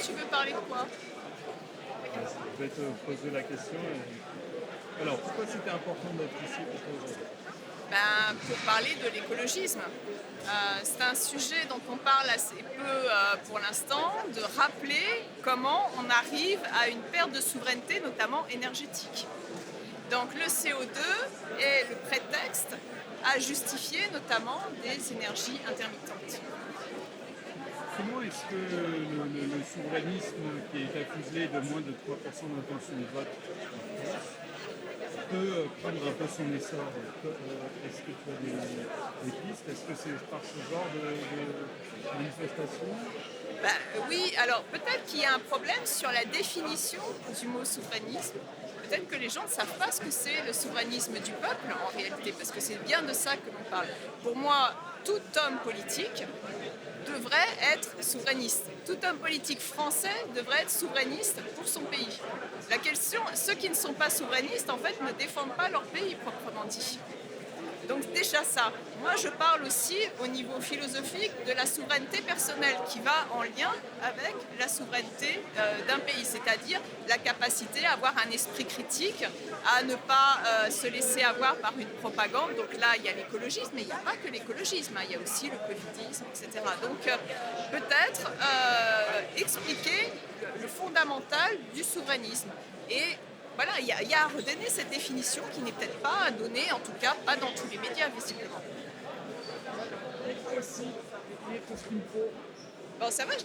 tu veux parler de quoi? Je vais te poser la question. Alors, pourquoi c'était important d'être ici pour toi aujourd'hui? Ben, pour parler de l'écologisme. C'est un sujet dont on parle assez peu pour l'instant, de rappeler comment on arrive à une perte de souveraineté, notamment énergétique. Donc le CO2 est le prétexte à justifier notamment des énergies intermittentes. Comment est-ce que le souverainisme qui est accusé de moins de 3% d'intention de vote en France peut prendre un peu son essor? Est-ce que tu as des pistes? Est-ce que c'est par ce genre de manifestation? Ben, oui, alors peut-être qu'il y a un problème sur la définition du mot souverainisme. Peut-être que les gens ne savent pas ce que c'est le souverainisme du peuple en réalité, parce que c'est bien de ça que l'on parle. Pour moi, tout homme politique devrait être souverainiste. Tout homme politique français devrait être souverainiste pour son pays. La question, ceux qui ne sont pas souverainistes, en fait, ne défendent pas leur pays proprement dit. Donc déjà ça. Moi, je parle aussi au niveau philosophique de la souveraineté personnelle qui va en lien avec la souveraineté d'un pays, c'est-à-dire la capacité à avoir un esprit critique, à ne pas se laisser avoir par une propagande. Donc là, il y a l'écologisme, mais il n'y a pas que l'écologisme, hein, il y a aussi le covidisme, etc. Donc peut-être expliquer le fondamental du souverainisme. Et voilà, il y a à redonner cette définition qui n'est peut-être pas donnée, en tout cas pas dans tous les médias visiblement. Bon, ça va,